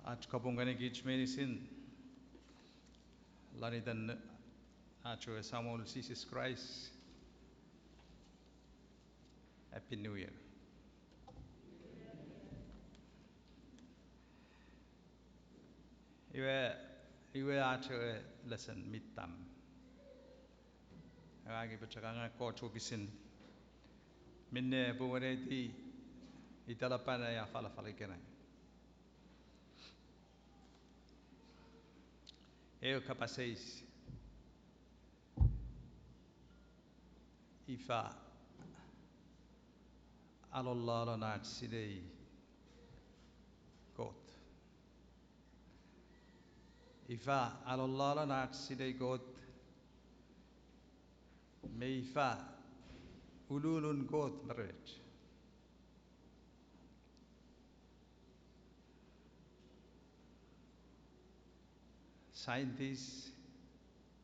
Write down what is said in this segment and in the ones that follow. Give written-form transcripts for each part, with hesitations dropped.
Aç kapungani gich medicine lanitan acho Samuel Jesus Christ. Happy New Year. Iwe acho lesson mitam. Agi pachakanga kocho kisin. Minne buwareti italapana ya fala kena. Eu capacês ifa alolala nat sidei got. Ifa alolala nat sidei got. Meifa ululun got merit. Scientists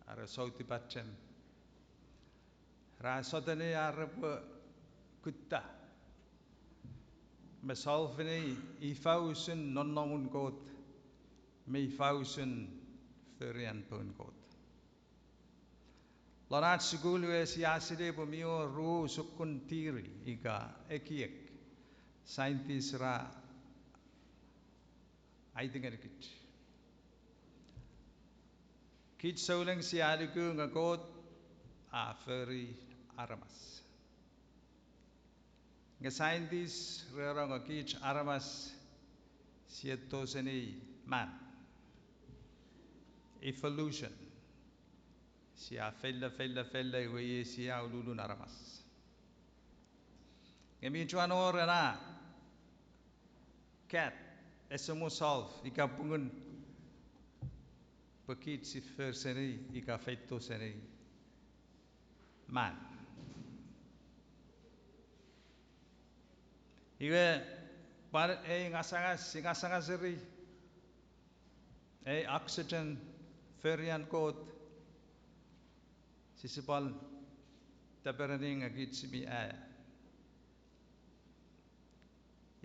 are sauti bacem. Rasotene arab kutta. Mesalvene ifausen nonnamun got. Meifausen ferian pun got. Lanat segulu siaside pemio ru sukun tiri ika ekiek. Scientists ra I think it. Kit saulang siadiku ngagot a feri aramas. Nga scientists rera ngakich aramas sieto seni man. Evolution. Sia fella weye sia ululun aramas. Ngami chuano rena cat esemo solve ikapungun Pakit si fer seni ika feito seni man. Iwe par ngasangas seri oxygen ferian kot sisipal taperani ngakit sibi air.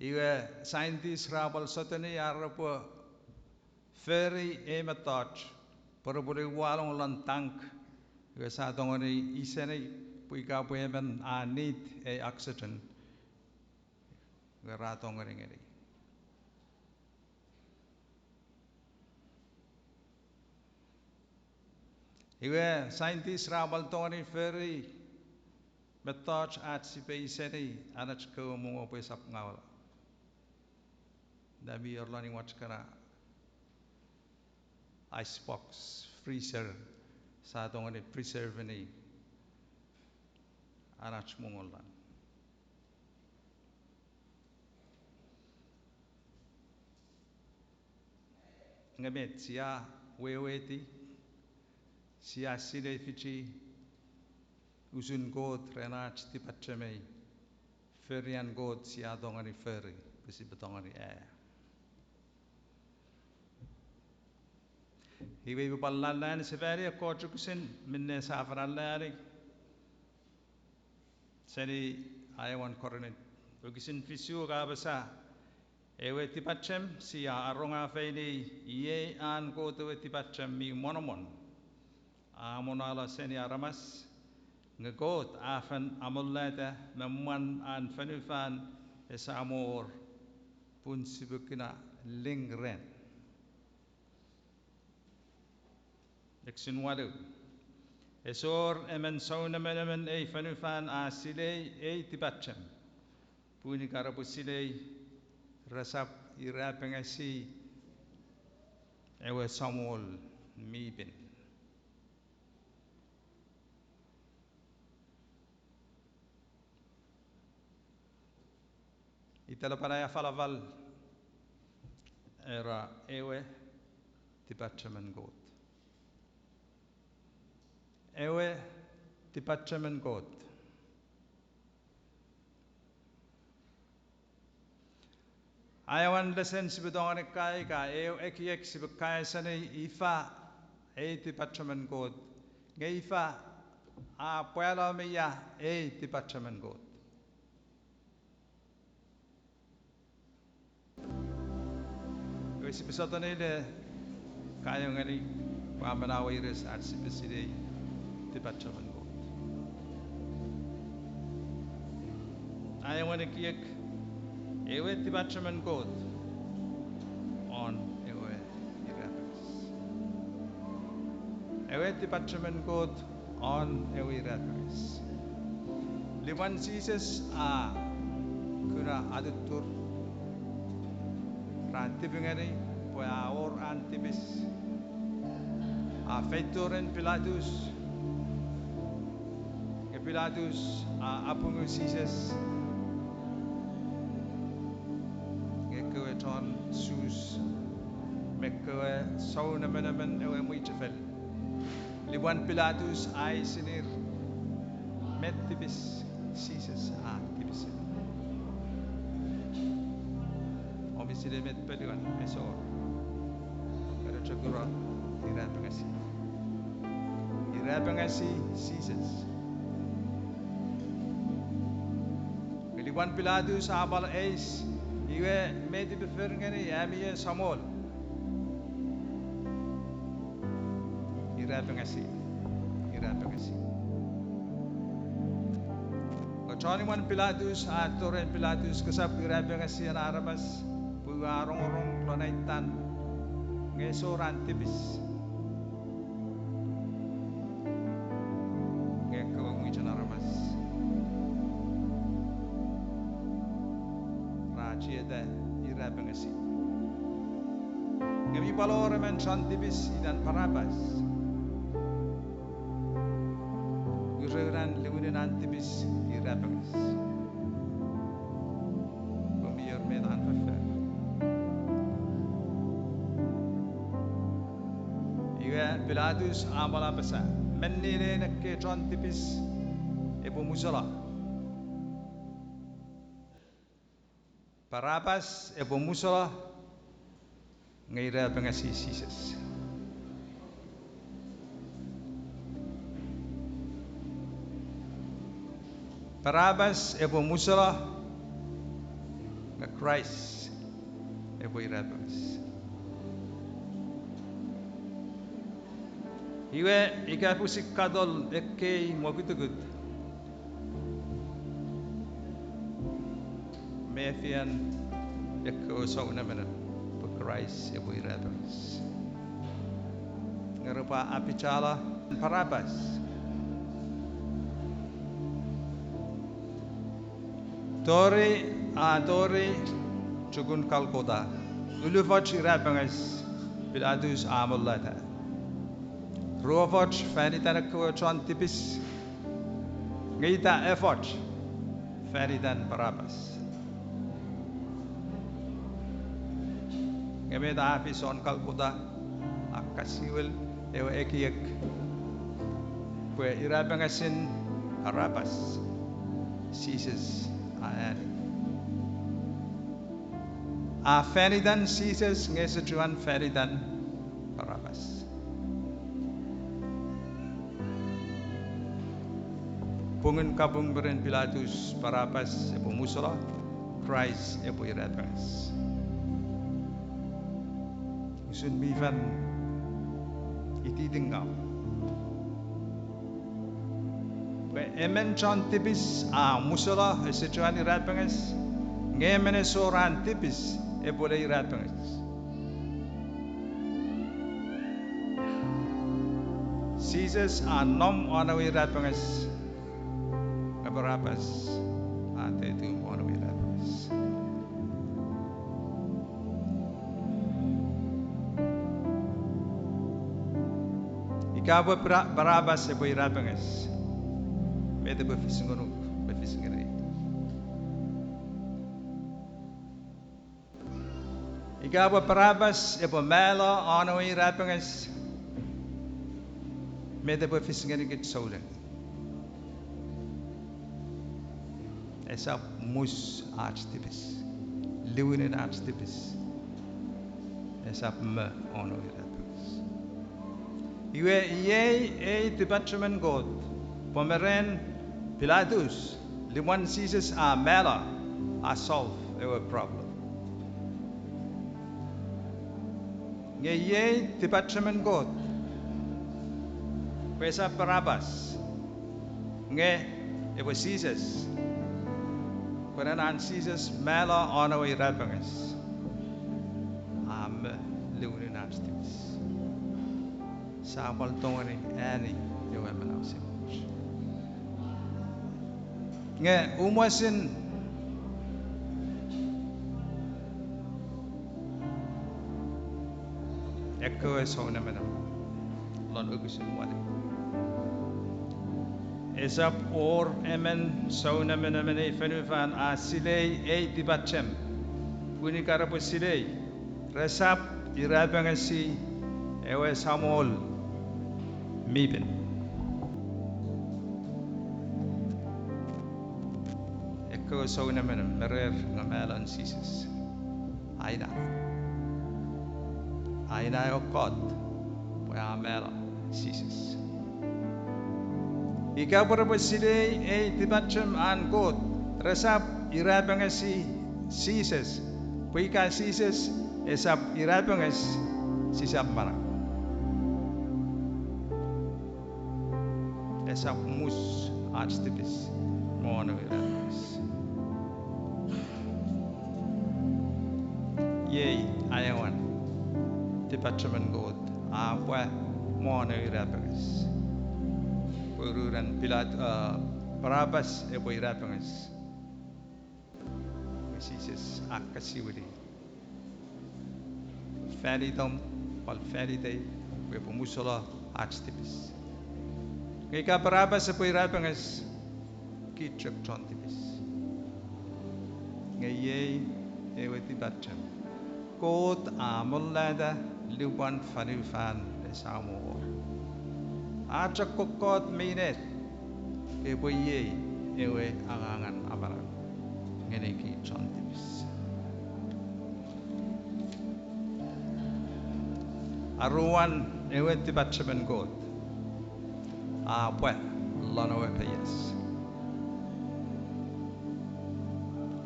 Iwe scientists rabal sotani arapo ferry ematach paraburi walong lantank iwe sa tongoni iseni puika puemen need oxygen iwe ratongoni ngeri. Iwe scientists rabal tongoni ferry metach at sipe iseni anach ko mungo pe sap ngawala. Nabi orlani watchkara icebox freezer sa tongani preserve ni anach mungolan. Ngamet sia weweti sia sile fichi usun got renach tipachemei ferian got sia tongani ferry besi betongani air. Iwe bupalalan severi kocho kusin minne safaralari seni ayawan koronet ukisin fisu kabasa ewe tipachem sia aronga feini ye an ko to tipachem mi monomon amonala seni aramas ngegot afan amollata memman an fanufan esamor pun sibukina lingren Dexin wadu esor emen sauna menemen fanufan asile tipachem puni karapusile rasap irapengasi ewe Samuel mibin. Itala panaya falaval era ewe tipachemen got. Ewe tipachemen got. Ayawan lesen sibidongani kai ka ekiek sibikai sani ifa tipachemen got. Ngeifa a puela miya tipachemen got. Sipisotanile kayong ngani pamanawiris at sipiside tipachaman ko. Ayaw ngani kiyak ewe tipachaman ko on ewe irapas. Ewe tipachaman ko on ewe irapas. Liwan Jesus kuna adutur rantibingani poyaor antibis feitoren Pilatus Pilatus apungu Jesus ngekewe ton sus mekewe sauna menemen ewe muitefel liwan Pilatus ai sinir metibis Jesus tibis obisile met peluan esor kada chakura irapangasi Jesus Liwan Pilatus abal eis iwe meti befirngani yamiye samol irapangasi Kachaniwan Pilatus atoren Pilatus kasab irapangasi anarabas pugarong planaitan ngesoran tibis ngekawang wijanaramas rajieda irabangasi ngemi paloremen chantibis idan parabas gureran lewunin antibis irabangas pemiyor medan fefer Pilatus amala basa menire nakke chantibis ebo musala Parabas ebo musala ngaira bangasi Jesus Parabas ebo musala nga Christ ebo irabas Iwe ikapusik kadol ekkei mokutugud Mefian ekko sauna mena Christ ebo irabas Ngarupa apicala Parabas Tori Chugun kalkoda Ulufach irabangas Pilatus amulata Ruafach fanitan ko chantibis ngita effort fanitan Parabas ngemeta apison kalkuda akasiwel ewe ekiyak kwe irabangasin Parabas Jesus ayani fanitan Jesus ngesejuan fanitan Parabas Pungan kabung beren Pilatus Parabas ebo musala Christ ebo irabas Usun mifan iti tinggal emen chantibis musala esejuan irabas ngemene soran tibis ebo irabas Jesus nom anawi irabas Parabas ate tu ono irabas Ikaw Parabas ebo irabas mede befisingonu befisingere Ikaw Parabas ebo melo ono irabas mede befisingere git solen Esa mus archtibis Lewinen archtibis Esa me ono irabas Iwe ye tipachaman God pomeren Pilatus liwan Jesus mela solve our problem Nge ye tipachaman God. Pesa Barabbas. Nge it was Jesus. Peranan Jesus mela ono irabangas. Am lunin abstis. Sabal tongani ani yoeman ausimuch. Nge umasin ekko es honamanam. Lon ugusin wali. Esap or emen saunamanamane fenuvan a silei e dibachem. Punikarapo silei. Resap irabangasi ewe samol mibin. Ekko saunamanam merer ngamalan sisis. Aina. Aina o God. Pua amela sisis. Ikaw para po sila'y ay tibachem an God. Resap irabangasi sisis. Puika sisis esap irabangas sisap marang. Esap mus archstipis mono irabangas. Yay ayawan tibachem an God. Apwa mono irabangas. Ururan Pilat Barabbas e boy rapangas. Jesus akasiwiri. Fali dom pal fali day we pomusala archstipis. Kaya Barabbas e boy rapangas ki Chuuk chontipis. Ngaye e we tibachem. God amolada luban fanufan esamor. Aja kokot minet eboye ewe angangan amaran ngeneki chontibis aruan ewe tibachaben God apwe lono epeyes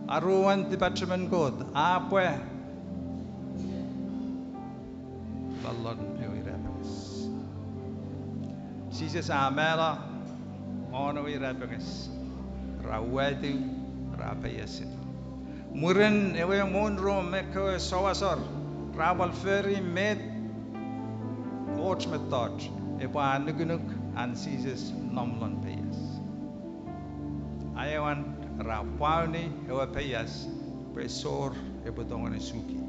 aruan tibachaben God apwe lalon ewe rebes Jesus amela ono irabangas rawadu rapayasin muren ewe monro meko sawasor rabal ferry met och met touch epa nugunuk an Jesus nomlon payas ayawan rapawni ewe payas presor ebodongan suki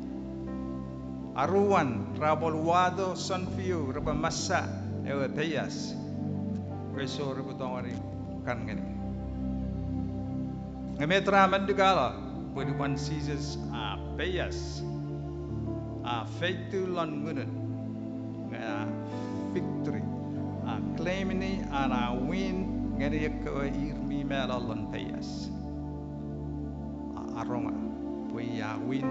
aruan rabal wado sonfiu rabamasa ewe payas presor ebodongan kan ngene ngemetra mandugala pwede wan Jesus a payas a faithful lon ngunen nga victory a claimini and a win ngene yekko irmi melalon payas a aronga pwe a win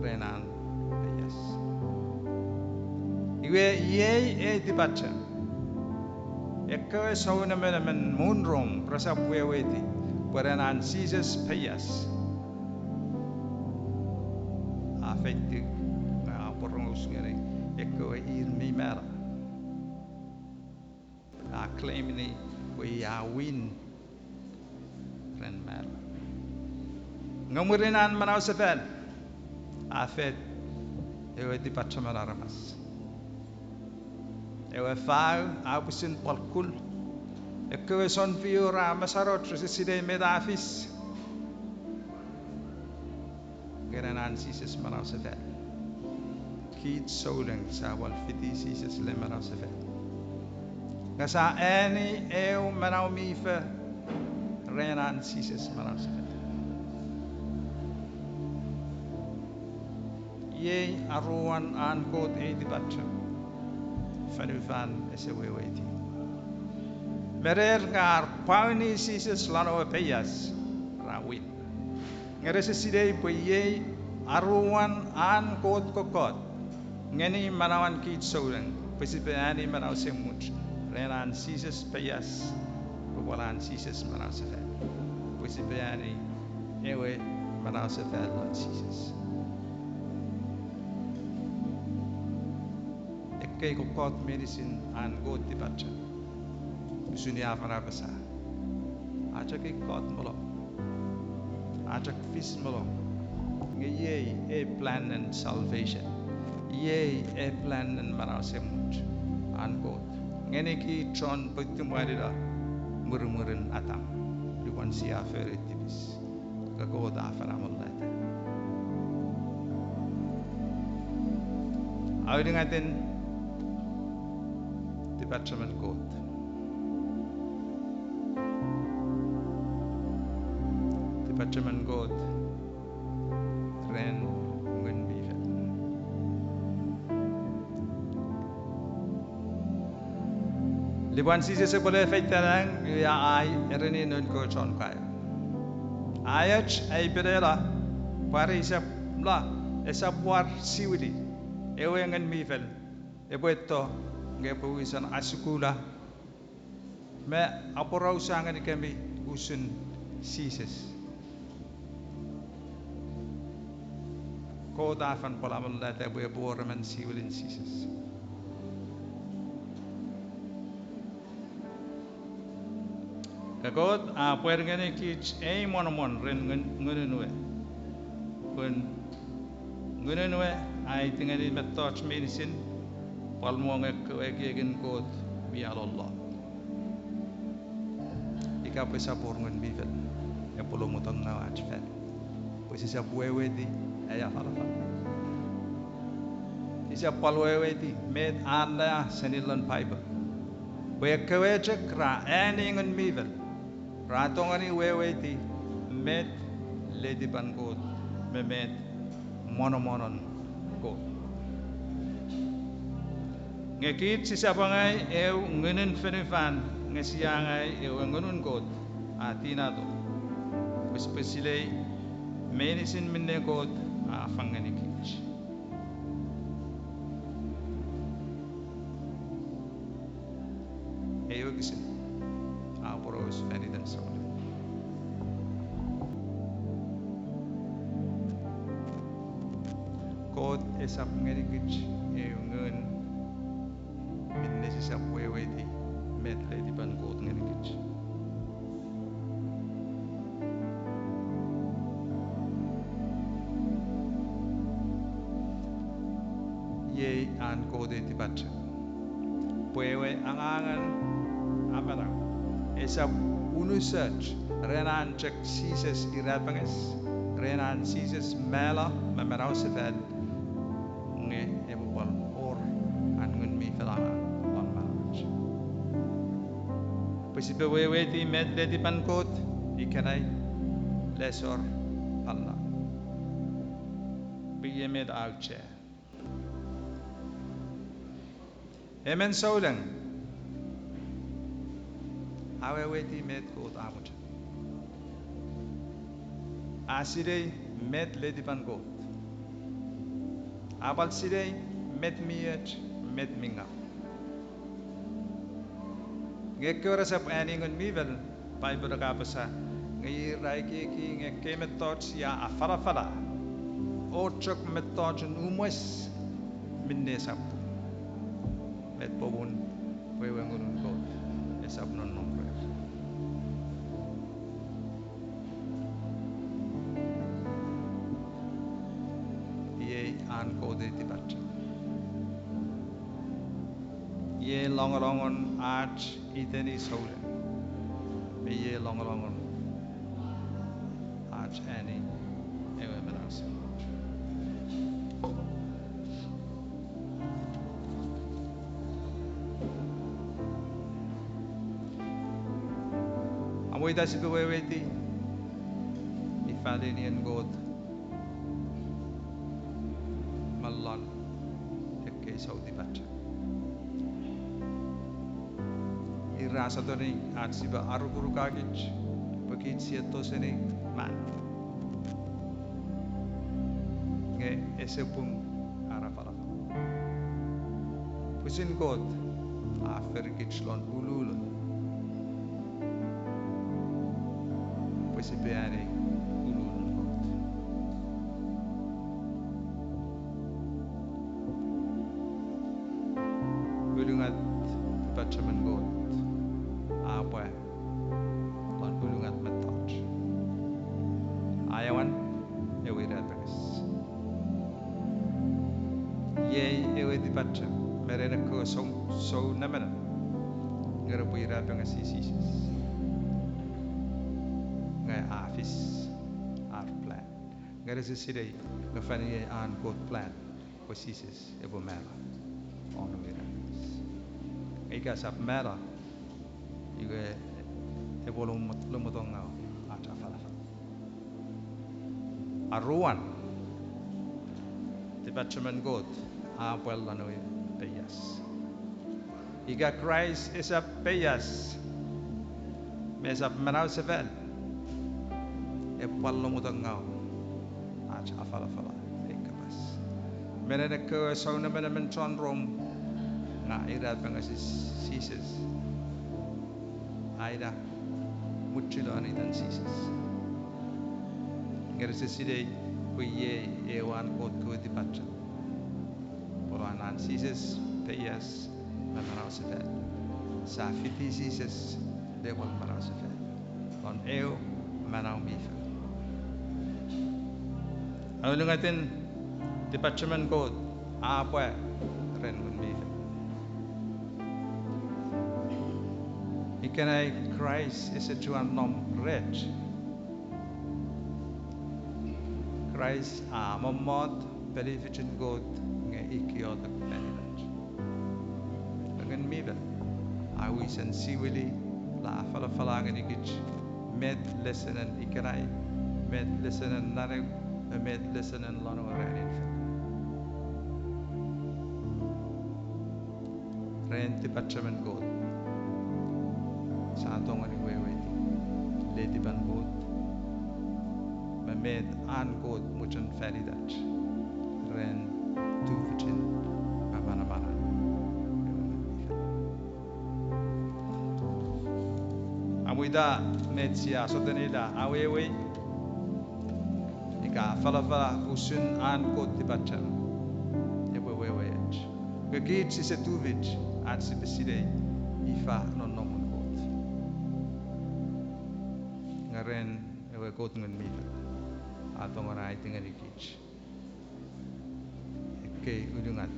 renan payas iwe ye e dibacha ekko sauna men munrom prasap weweti perenan Jesus payas affected porongos ngere ekko irmi mera a claimini we a win ren mera ngamurenan manaw sefel afet ewe di patchamalaramas ewe fau abusin palkul ekko son fiora masarot seside medafis gerenan Jesus manaw sefel kit soling sa wal fiti Jesus le manaw sefel ngasa any eu manaw mife renan Jesus manaw sefel ye aruan an kot e di batcha fanufan eseweweti merer ngar pauni Jesus lano peyas rawin ngerese sidei poye aruan an kot kokot ngeni manawan kit solen pesipeani manaw semuch renan Jesus peyas bubalan Jesus manaw sefel pesipeani ewe manaw sefel Jesus kay ko kot medicine an god ti bacha usuni afara basa acha kay kot molo acha fis molo ye a plan and salvation ye a plan and marasemut an god ngene ki tron pagtum wadida murmurin atam duwan si afere tibis ka god afara mollata awdi ngaten department god department god ren ngun bife liban si se boleh faitarang ya ai ereni non ko chon kaya ayach ay bedela pare isap la esap war siwidi ewe ngan mifel ebueto ngepuisan asukula me aporau sangan kami usun sises ko dafan polamal la te bu borman siwilin sises kagod a puer ngene kich ei monomon ren ngununwe kun ngununwe ai tingani metoch medicine palmonge kegen god bi Allah ika pesa porngun bivel e polo mutang na achfel pues isa puewedi aya fala isa palwewedi med anda senilan pipe we kaweche kra aningen mivel ratongani wewedi med lady ban god med monomonon god ngekit sisa pangai eu ngenen fenefan ngesiangai eu ngunun god atina to especially medicine minne god afangani kich eu kisi aporos fenidan saul god esap ngani kich eu ngun minne sisa wewedi met lady ban god ngani kich ye an kode ti bacha puewe angangan amara esa unu search renan check sises irapanges renan sises mela mamarau sevel nge ebopal or angun mi felanga on marach pesipe wewe ti med ledi pankot ikanai lesor Allah biye med auche Amen saulang awe weti met kot amut asidei met ledi pan kot abal sidei met miet met minga ngekora sap aningon mivel pai beraka pasa ngi rai ki ngeke metot ya afara fala o chok metot numus minne sap met pobun wewe ngunun god esap non nombre ye an kode ti bacha ye longon arch iteni soule me ye longon arch ani ewe melas amoy ta si beweweti ifalinian god mallan ekke saudi bacha irasa to ni at siba aruguru kagich pakit sieto sene man nge esepung arapala pusin god afer kitchlon ululun pusipiani ululun god Department God apa lan ulungat metod ayawan ewe ratas ye ewe Department merena ko so namana ngara bui ratas isi ngai office our plan ngara sisirei ngafani an God plan ko sisis ebo mera on we ratas ika sap mera igue ebolum lumutong ngau acha falafa aruan Department God apel lanoi peyas iga Christ is a peyas mesap menau sevel epal lumutong ngau acha falafa ekapas menene ke sauna menemen rom nga irat pangasis sises aida muchilo ani dan sises ngerse sidei kuye ewan kot ko dipacha polanan sises peyas manau sefet sa fiti sises debol manau sefet on eo manau mifa alungatin department kot apa ren mun mifa ikanai Christ is a chuan nom rich Christ mamot beneficent God nge ikiot ak benefit dengan mivel awi sensiwili la fala ngani kich med lesson ikanai med lesson nare med lesson lano ranin ren department God sa tongan wewe lady ban God med an God muchan feridat ren tu vichin mana amuida netsia sotenida awewe ika fala usun an God dibachan ewewe gagit si setuvich at si besidei ifa non nomon God ngaren ewe God ngun mifa atong orai tinggal ikich ke ulungat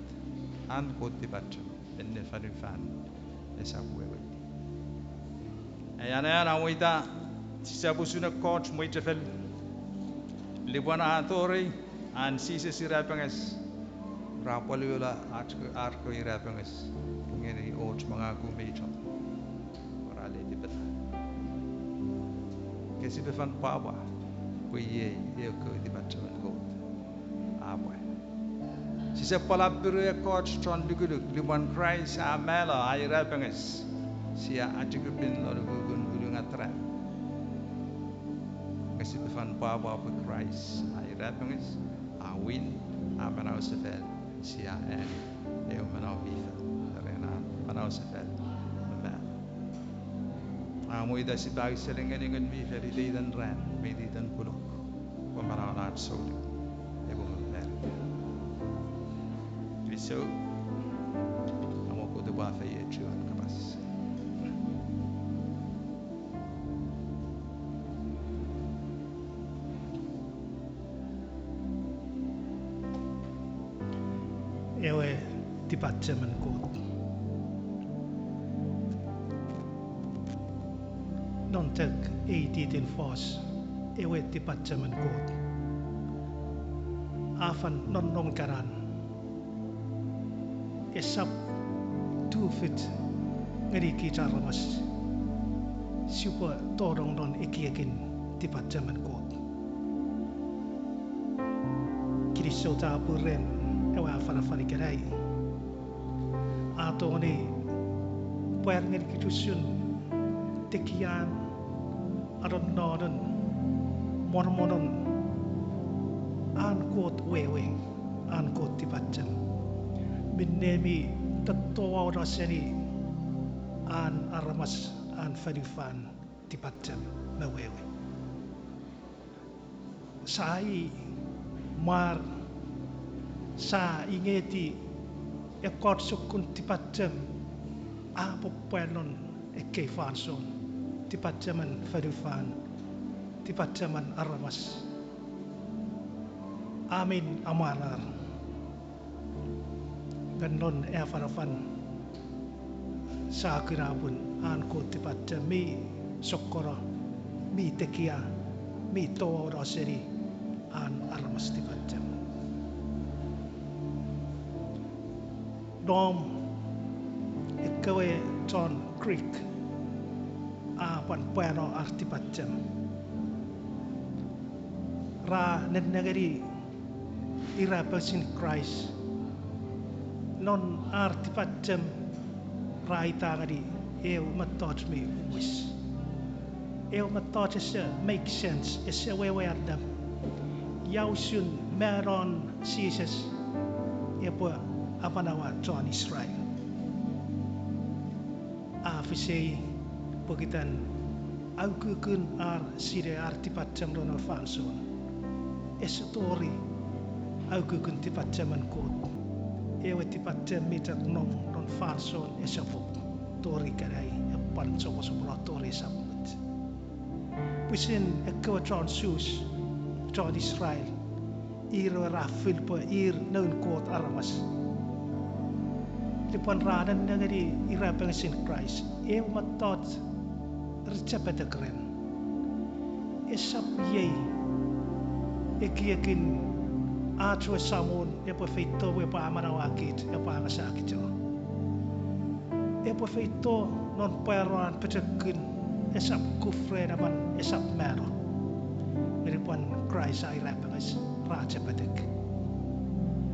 an kot dibaca benne farifan esabu ewe ayana awita sisabu suna coach moitefel libwana atori an sise sirapanges rapolula arko irapanges ngeni och mangaku meito orale dibata kesi befan pawa kuye ko dibaca God apa sisa palapuru coach tron duguluk liman Christ amela aira penges sia ajugupin lalugun ulungatra kasi befan pawa pe Christ aira penges awin amanau sefel sia eu manau bifa arena manau sefel mema amoida si bagi selengan dengan bifa di dan ran medi dan puluk pemanau lat soli ebo mer so amo ko de bafa ye chuan kapas ewe department God non tek 80 till force ewe department God afan non karan esap 2 feet ngari ki charmas super torong don ikiakin department God kiriso ta puren ewa fana kerai ato ni puer ngari ki tusun tekian aron nodon mormonon an kot wewe an kot department binnemi tattowa rasani an aramas an farifan tipatjam na wewe sai mar sa ingeti ekot sukun tipatjam Popelon ke fanson tipat zaman farufan tipat zaman aramas amin amanar ganon farafan sa kirabun an ko tipat mi sokoro mi tekia mi to roseri an aramas tipat jam dom ikawe John Creek pan pero artipat jam ra net negeri ira person Christ non artipat jam ra itagadi eu matot mi wis eu matot is make sense is we adam yausun meron Jesus epo apanawa John Israel afisei pagitan aukukun sire artipat jam ronal fanson estory aukukun tipat jaman kot ewe tipat jam mitak nom ron fanson esapok tori kadai pan sopo tori sabut pusin ekwa John sus John Israel iro rafil po non kot aramas Depan radan negeri ira pengesin Christ eu matot recapeta keren esap ye ekiakin atwa samon epo feito we pa manawakit epa ngasakit jo epo feito non peran petekin esap kufre naman esap mero ngeripan Christ ira penges raja petek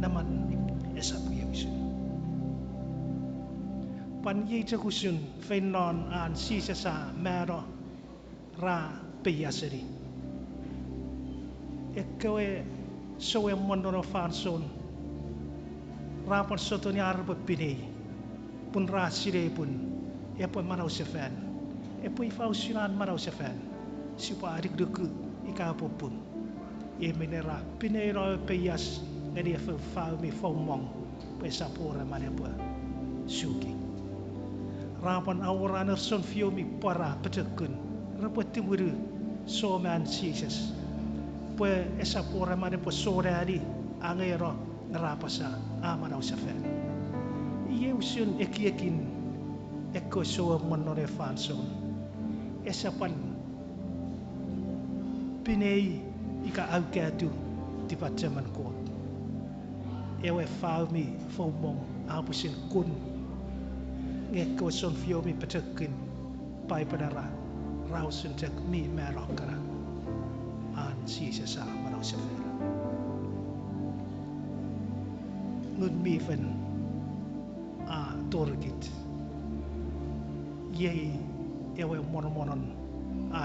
naman esap yewisun pan ye jakusun fenon an sisa mero ra peyaseri ekwe soe mondono fanson ra pan sotoni arba pinei pun ra sire pun epo marau sefen epo ifausinan marau sefen sipa adik deku ikapopun e menera pinei ro peyas ngadi fa mi fomong pesapora manepa suki rapan awaran son fiomi para petekun rapati muru so man Jesus pe esapora mane po sorari angero ngarapasa amana usafen iye usun ekiekin eko so monore fanson esapan pinei ika aukatu tipat zaman kot ewe faumi fomong apusin kun ngeko son fiomi petekin pai padara rausun cek mi merokara an si sesa marau sefer ngun mi fen torgit ye ewe monomonon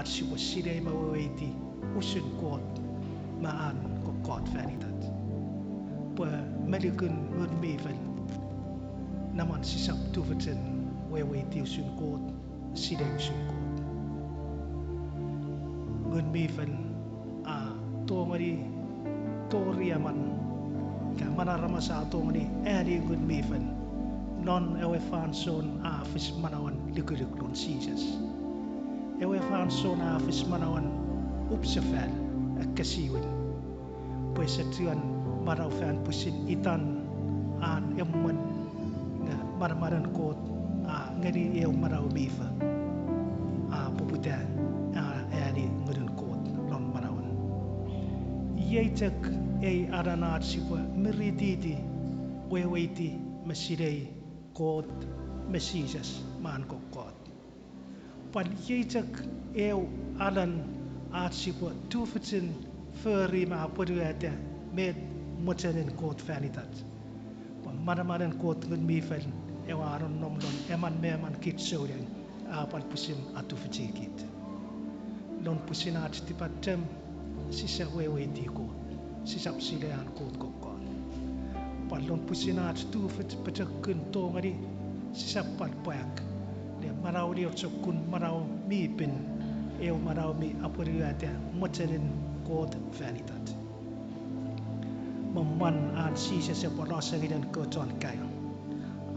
si wasire maweti usun kot maan ko kot feritat pa medikun ngun mi fen naman sisap tufeten wewe ti usun kot sidai usun kot ngun mi fen tongari toriaman ka manarama sa tongari eri ngun mi fen non ewe fanson afis manawan likuliklon Jesus ewe fanson afis manawan upsefel kasiwin pues atuan marau fan pusin itan an emman marmaran kot ngari eu marau mifa poputa eri ngudun kot non marawan yaitak aranat sipa merididi weweti mesidei kot mesijas man kot pan yaitak eu alan sipa tufitin feri ma poduata med motanen kot fanitat marmaran kot ngun mifel ewaron nomlon eman meman kit soden apan pusin atu fijikit non pusin at tipatem sisa wewe tiko sisa silean kot kokon palon pusin at tu fit petekun tongari sisa palpak de marau dia sokun marau mi pin eu marau mi apuriata motanen kot vanitat memman an sisa seponosa gidan koton kayo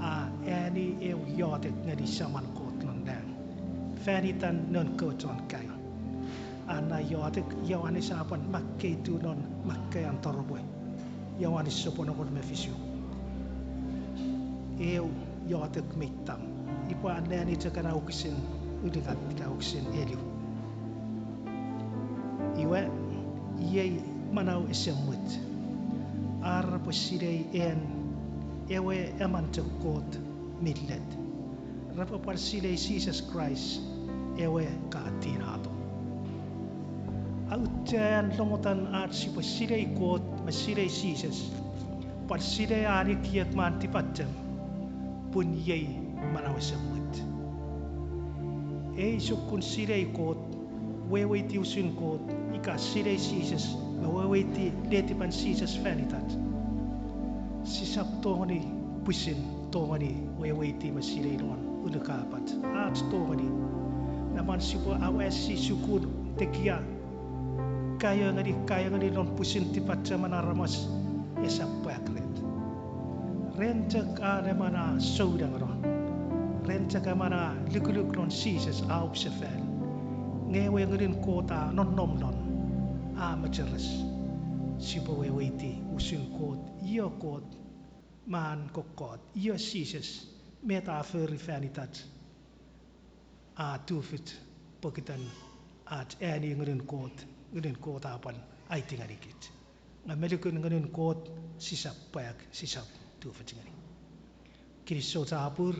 Ani eu yotek ngadi saman kot londang. Fanitan non kot on kai. Ana yotek yawani sapan makkei tu non makkei antorboy. Yawani sopono kon mefisio. Eu yotek mitam. Ipa anani takana uksin udikat ka uksin eliu. Iwe yei manau esemut. Ar posidei en ewe eman tekot midlet. Rapa parsidei Jesus Christ ewe kaatinato. Autian longotan at si pasidei kot masidei Jesus. Parsidei ari kiyak man tipatem pun yei manau esemut. Sukun sidei kot wewe tiusin kot ika sidei Jesus wewe ti letipan Jesus fanitat. Sisap tongani pusin tongani wewe ti masidei non unukapat at tongani naman sipo awas si sukun tekia kaya ngadi non pusin tipat mana ramas esapakret rentak ada mana saudang ron rentak mana likuluk non Jesus au sefel ngewe ngedin kota non nom non maceres sipo wewe ti usin kot iyo kot man kokot iyo Jesus meta aferi fanitat tufit pokitan at ani ngedin kot apan ai tingadikit ngamelikun ngedin kot sisap payak sisap tufit ngani kiri sota apur